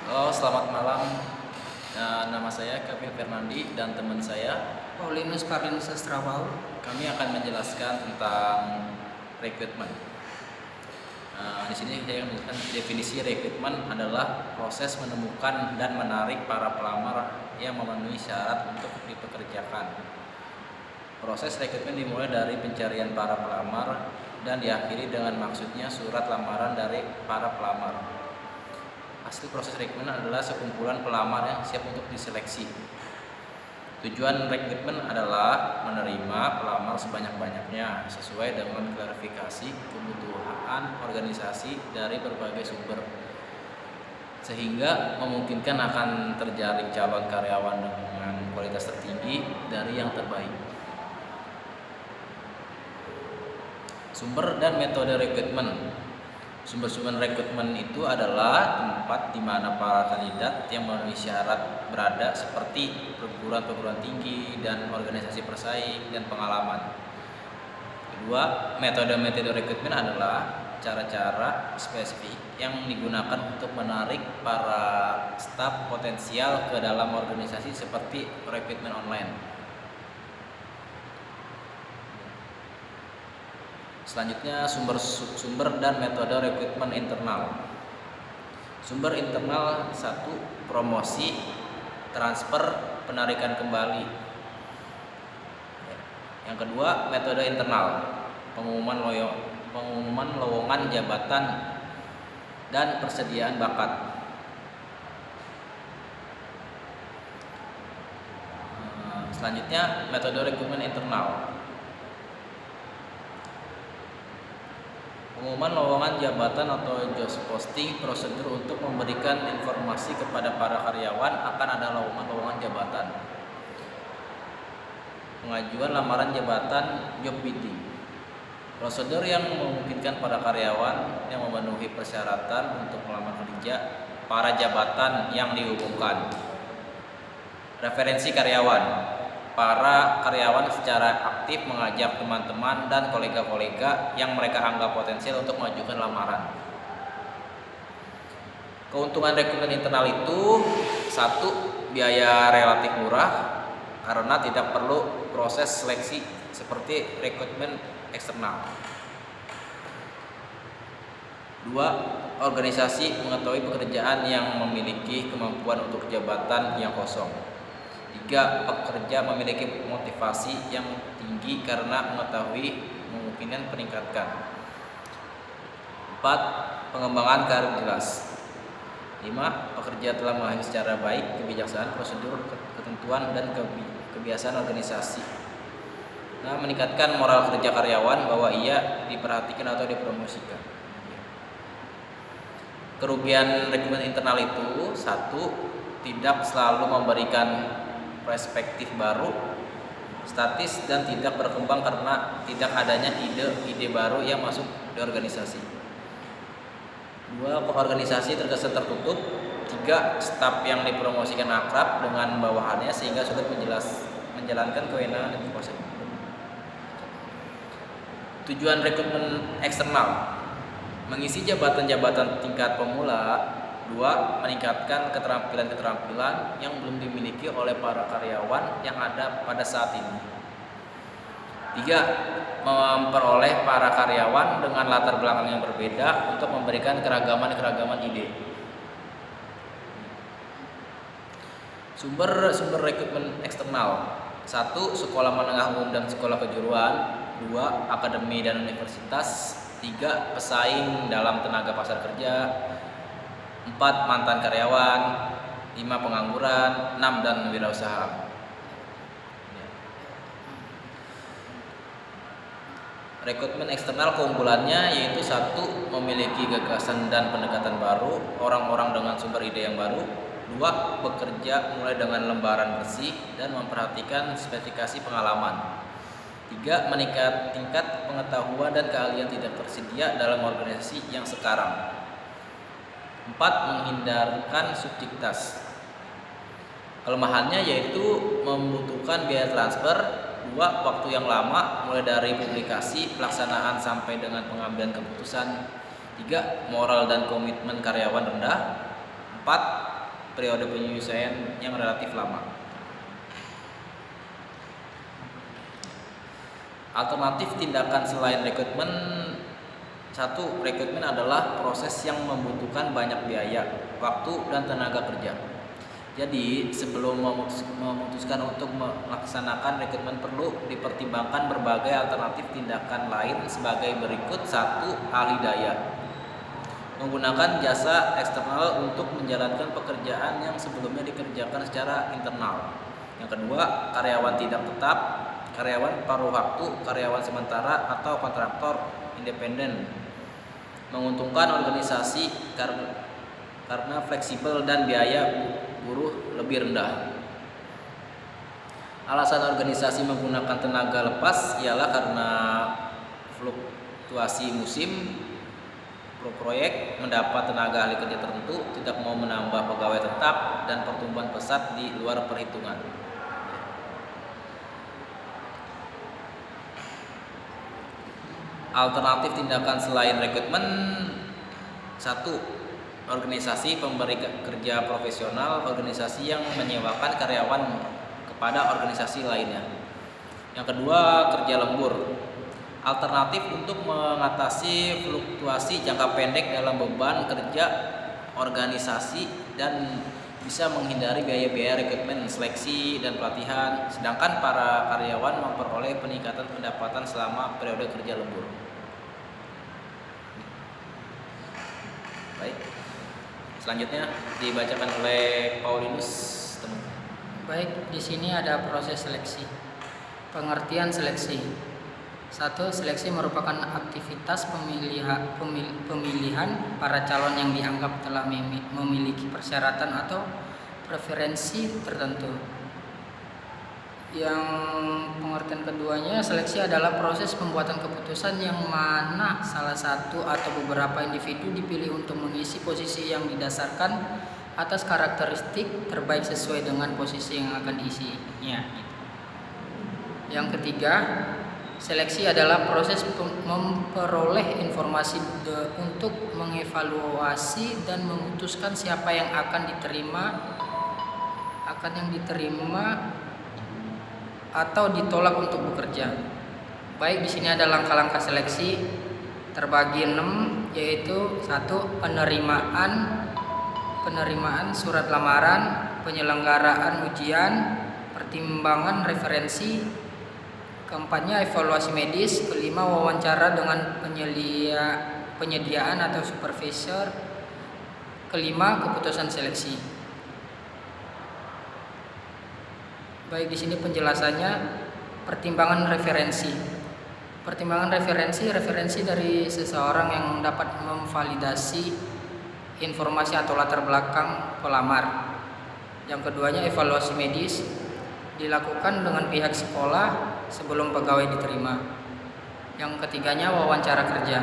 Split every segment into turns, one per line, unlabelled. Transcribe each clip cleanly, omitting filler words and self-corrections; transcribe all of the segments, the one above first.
Halo, selamat malam. Nama saya Kevin Fernandi dan teman saya.
Paulinus Parlinus Sastrawau.
Kami akan menjelaskan tentang rekrutmen. Di sini saya akan menjelaskan definisi rekrutmen adalah proses menemukan dan menarik para pelamar yang memenuhi syarat untuk dipekerjakan. Proses rekrutmen dimulai dari pencarian para pelamar dan diakhiri dengan maksudnya surat lamaran dari para pelamar. Asli proses rekrutmen adalah sekumpulan pelamar yang siap untuk diseleksi. Tujuan rekrutmen adalah menerima pelamar sebanyak-banyaknya sesuai dengan klarifikasi kebutuhan organisasi dari berbagai sumber, sehingga memungkinkan akan terjaring calon karyawan dengan kualitas tertinggi dari yang terbaik. Sumber dan metode rekrutmen. Sumber-sumber rekrutmen itu adalah tempat di mana para kandidat yang memenuhi syarat berada, seperti perguruan-perguruan tinggi dan organisasi persaing dan pengalaman. Kedua, metode-metode rekrutmen adalah cara-cara spesifik yang digunakan untuk menarik para staf potensial ke dalam organisasi, seperti rekrutmen online. Selanjutnya, sumber dan metode rekrutmen internal. Sumber internal: 1. Promosi, transfer, penarikan kembali. Yang kedua, metode internal: pengumuman lowongan jabatan dan persediaan bakat. Selanjutnya, metode rekrutmen internal: pengumuman lowongan jabatan atau job posting, prosedur untuk memberikan informasi kepada para karyawan akan ada lowongan jabatan. Pengajuan lamaran jabatan, job bidding. Prosedur yang memungkinkan para karyawan yang memenuhi persyaratan untuk melamar kerja para jabatan yang dihubungkan. Referensi karyawan. Para karyawan secara aktif mengajak teman-teman dan kolega-kolega yang mereka anggap potensial untuk mengajukan lamaran. Keuntungan rekrutmen internal itu: 1. Biaya relatif murah karena tidak perlu proses seleksi seperti rekrutmen eksternal. 2. Organisasi mengetahui pekerjaan yang memiliki kemampuan untuk jabatan yang kosong. 3. Pekerja memiliki motivasi yang tinggi karena mengetahui kemungkinan peningkatan. 4. Pengembangan karir jelas. 5. Pekerja telah memahami secara baik kebijaksanaan, prosedur, ketentuan, dan kebiasaan organisasi. Nah, meningkatkan moral kerja karyawan bahwa ia diperhatikan atau dipromosikan. Kerugian rekrutmen internal itu: 1. Tidak selalu memberikan perspektif baru, statis, dan tidak berkembang karena tidak adanya ide-ide baru yang masuk di organisasi. 2. Organisasi terkesan tertutup. 3. Staf yang dipromosikan akrab dengan bawahannya sehingga sulit menjalankan kewenangan dan proses. Tujuan rekrutmen eksternal: mengisi jabatan-jabatan tingkat pemula. 2. Meningkatkan keterampilan-keterampilan yang belum dimiliki oleh para karyawan yang ada pada saat ini. 3. Memperoleh para karyawan dengan latar belakang yang berbeda untuk memberikan keragaman ide. Sumber rekrutmen eksternal: 1. Sekolah menengah umum dan sekolah kejuruan. 2. Akademi dan universitas. 3. Pesaing dalam tenaga pasar kerja. 4. Mantan karyawan. 5. Pengangguran. 6. Dan wirausaha. Rekrutmen eksternal keunggulannya yaitu: 1. Memiliki gagasan dan pendekatan baru, orang-orang dengan sumber ide yang baru. 2. Bekerja mulai dengan lembaran bersih dan memperhatikan spesifikasi pengalaman. 3. Meningkat tingkat pengetahuan dan keahlian tidak tersedia dalam organisasi yang sekarang. 4. Menghindarkan subjektivitas. Kelemahannya yaitu membutuhkan biaya transfer. 2. Waktu yang lama mulai dari publikasi, pelaksanaan sampai dengan pengambilan keputusan. 3. Moral dan komitmen karyawan rendah. 4. periode penyesuaian yang relatif lama. Alternatif tindakan selain rekrutmen. Satu, rekrutmen adalah proses yang membutuhkan banyak biaya, waktu, dan tenaga kerja. Jadi, sebelum memutuskan untuk melaksanakan rekrutmen perlu dipertimbangkan berbagai alternatif tindakan lain sebagai berikut. Satu, ahli daya. Menggunakan jasa eksternal untuk menjalankan pekerjaan yang sebelumnya dikerjakan secara internal. Yang kedua, karyawan tidak tetap, karyawan paruh waktu, karyawan sementara, atau kontraktor independen. Menguntungkan organisasi karena fleksibel dan biaya buruh lebih rendah. Alasan organisasi menggunakan tenaga lepas ialah karena fluktuasi musim, proyek, mendapat tenaga ahli kerja tertentu, tidak mau menambah pegawai tetap, dan pertumbuhan pesat di luar perhitungan. Alternatif tindakan selain rekrutmen. Satu, organisasi pemberi kerja profesional, organisasi yang menyewakan karyawan kepada organisasi lainnya. Yang kedua, kerja lembur. Alternatif untuk mengatasi fluktuasi jangka pendek dalam beban kerja organisasi dan bisa menghindari biaya-biaya rekrutmen, seleksi, dan pelatihan, sedangkan para karyawan memperoleh peningkatan pendapatan selama periode kerja lembur. Baik, selanjutnya dibacakan oleh Paulinus.
Baik, di sini ada proses seleksi. Pengertian seleksi. 1. Seleksi merupakan aktivitas pemilihan para calon yang dianggap telah memiliki persyaratan atau preferensi tertentu. Yang pengertian keduanya, seleksi adalah proses pembuatan keputusan yang mana salah satu atau beberapa individu dipilih untuk mengisi posisi yang didasarkan atas karakteristik terbaik sesuai dengan posisi yang akan diisinya. Yang ketiga, seleksi adalah proses memperoleh informasi untuk mengevaluasi dan memutuskan siapa yang akan diterima atau ditolak untuk bekerja. Baik, di sini ada langkah-langkah seleksi terbagi 6, yaitu 1. Penerimaan surat lamaran, penyelenggaraan ujian, pertimbangan referensi, keempatnya evaluasi medis, kelima wawancara dengan penyediaan atau supervisor, kelima keputusan seleksi. Baik, di sini penjelasannya. Pertimbangan referensi. Pertimbangan referensi dari seseorang yang dapat memvalidasi informasi atau latar belakang pelamar. Yang keduanya evaluasi medis, dilakukan dengan pihak sekolah sebelum pegawai diterima. Yang ketiganya wawancara kerja.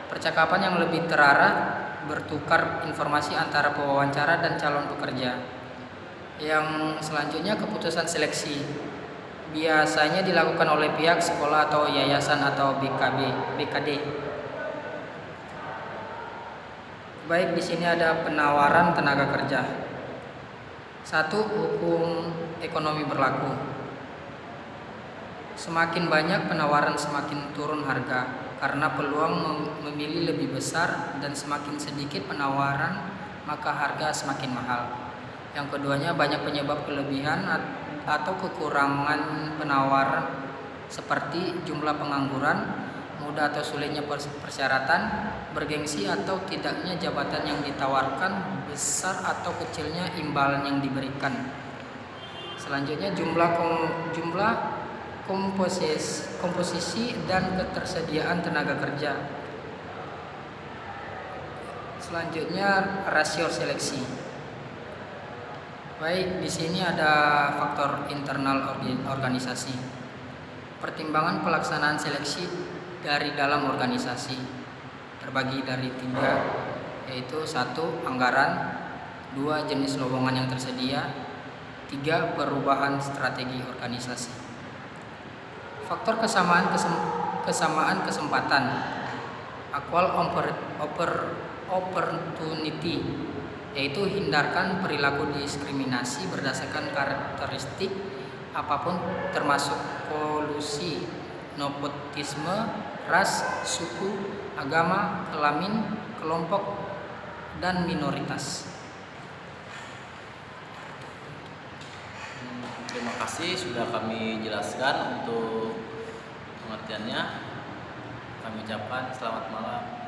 Percakapan yang lebih terarah, bertukar informasi antara pewawancara dan calon pekerja. Yang selanjutnya keputusan seleksi, biasanya dilakukan oleh pihak sekolah atau yayasan atau BKD. Baik, di sini ada penawaran tenaga kerja. 1. Hukum ekonomi berlaku. Semakin banyak penawaran semakin turun harga karena peluang memilih lebih besar, dan semakin sedikit penawaran maka harga semakin mahal. Yang keduanya banyak penyebab kelebihan atau kekurangan penawaran seperti jumlah pengangguran, mudah atau sulitnya persyaratan, bergengsi atau tidaknya jabatan yang ditawarkan, besar atau kecilnya imbalan yang diberikan. Selanjutnya jumlah komposisi dan ketersediaan tenaga kerja. Selanjutnya rasio seleksi. Baik, di sini ada faktor internal organisasi. Pertimbangan pelaksanaan seleksi dari dalam organisasi terbagi dari 3, yaitu 1. Anggaran, 2. Jenis lowongan yang tersedia, 3. Perubahan strategi organisasi. Faktor kesamaan kesempatan, equal opportunity. yaitu hindarkan perilaku diskriminasi berdasarkan karakteristik apapun termasuk kolusi, nepotisme, ras, suku, agama, kelamin, kelompok, dan minoritas.
Terima kasih sudah kami jelaskan untuk pengertiannya. Kami ucapkan selamat malam.